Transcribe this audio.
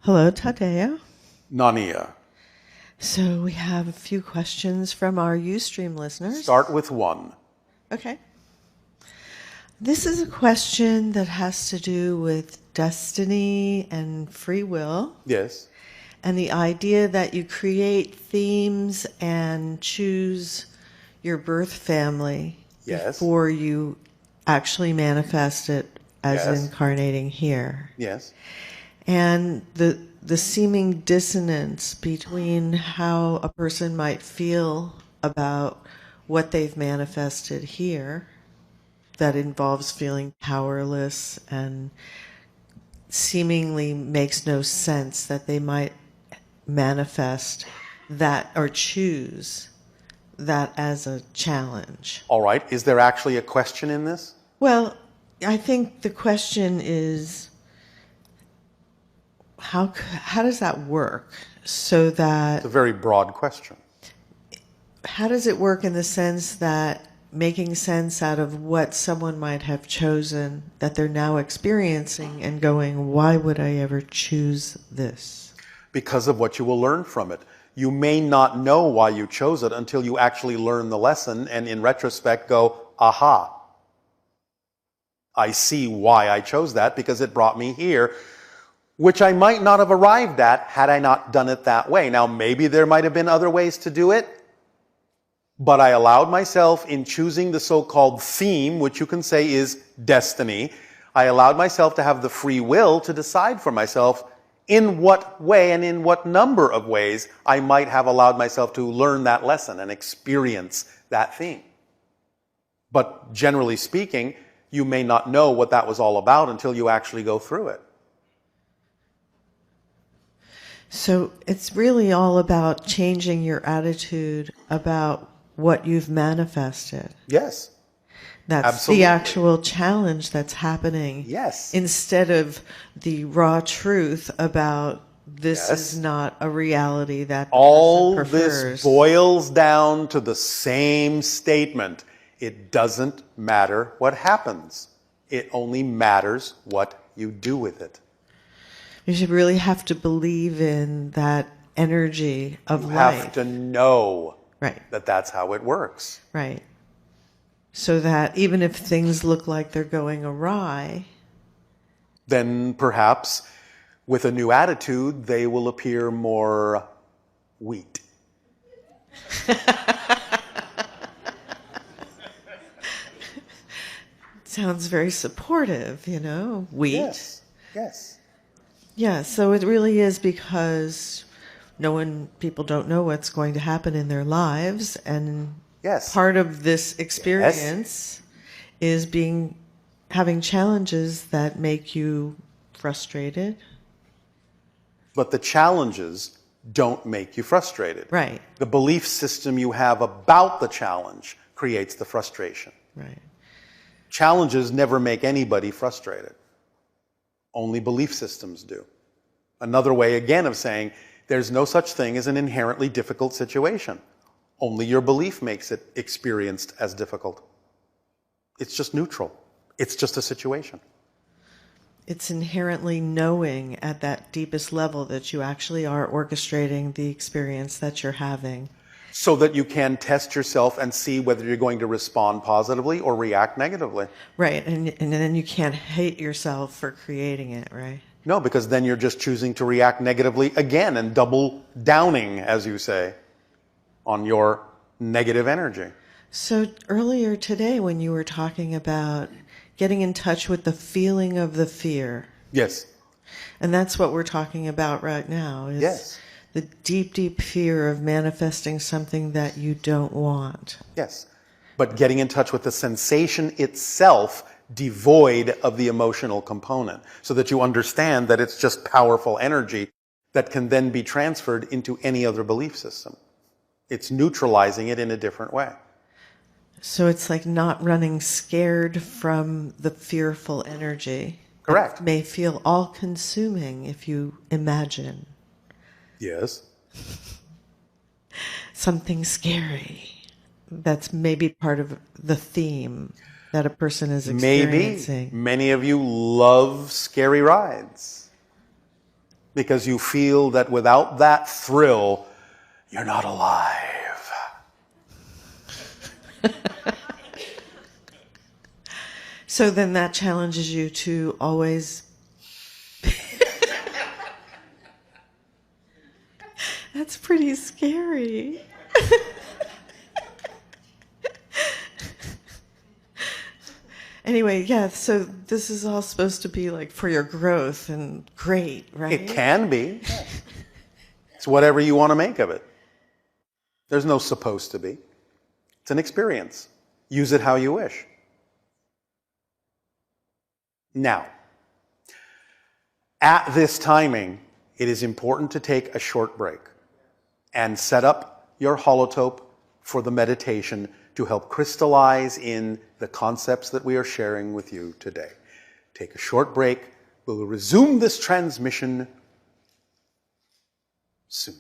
Hello, Tadeo. Nania. So we have a few questions from our Ustream listeners. Start with one. Okay. This is a question that has to do with destiny and free will. Yes. And the idea that you create themes and choose your birth family before you actually manifest it as incarnating here. Yes. And the seeming dissonance between how a person might feel about what they've manifested here that involves feeling powerless and seemingly makes no sense that they might manifest that or choose that as a challenge. All right. Is there actually a question in this? Well, I think the question is how does that work so that... It's a very broad question. How does it work in the sense that making sense out of what someone might have chosen that they're now experiencing and going, why would I ever choose this? Because of what you will learn from it. You may not know why you chose it until you actually learn the lesson and in retrospect go, aha, I see why I chose that because it brought me here, which I might not have arrived at had I not done it that way. Now, maybe there might have been other ways to do it, but I allowed myself in choosing the so-called theme, which you can say is destiny, I allowed myself to have the free will to decide for myself in what way and in what number of ways I might have allowed myself to learn that lesson and experience that theme. But generally speaking, you may not know what that was all about until you actually go through it. So it's really all about changing your attitude about what you've manifested. Yes. That's Absolutely. the actual challenge that's happening. Yes. Instead of the raw truth about this is not a reality that all person prefers. This boils down to the same statement. It doesn't matter what happens. It only matters what you do with it. You should really have to believe in that energy of life. You have to know that that's how it works. Right. So that even if things look like they're going awry, then perhaps with a new attitude, they will appear more wheat. Sounds very supportive, you know, wheat. Yes, yes. Yeah, so it really is because people don't know what's going to happen in their lives, and part of this experience is having challenges that make you frustrated. But the challenges don't make you frustrated. Right. The belief system you have about the challenge creates the frustration. Right. Challenges never make anybody frustrated. Only belief systems do. Another way, again, of saying there's no such thing as an inherently difficult situation. Only your belief makes it experienced as difficult. It's just neutral. It's just a situation. It's inherently knowing at that deepest level that you actually are orchestrating the experience that you're having. So that you can test yourself and see whether you're going to respond positively or react negatively. Right, and then you can't hate yourself for creating it, right? No, because then you're just choosing to react negatively again and double downing, as you say, on your negative energy. So earlier today when you were talking about getting in touch with the feeling of the fear. Yes. And that's what we're talking about right now. Is the deep, deep fear of manifesting something that you don't want. Yes. But getting in touch with the sensation itself devoid of the emotional component so that you understand that it's just powerful energy that can then be transferred into any other belief system. It's neutralizing it in a different way. So it's like not running scared from the fearful energy. Correct. It may feel all-consuming if you imagine. Yes. Something scary. That's maybe part of the theme that a person is experiencing. Maybe. Many of you love scary rides. because you feel that without that thrill, you're not alive. So then that challenges you to always... That's pretty scary. Anyway, yeah, so this is all supposed to be like for your growth and great, right? It can be. It's whatever you want to make of it. There's no supposed to be. It's an experience. Use it how you wish. Now, at this timing, it is important to take a short break and set up your holotope for the meditation to help crystallize in the concepts that we are sharing with you today. Take a short break. We'll resume this transmission soon.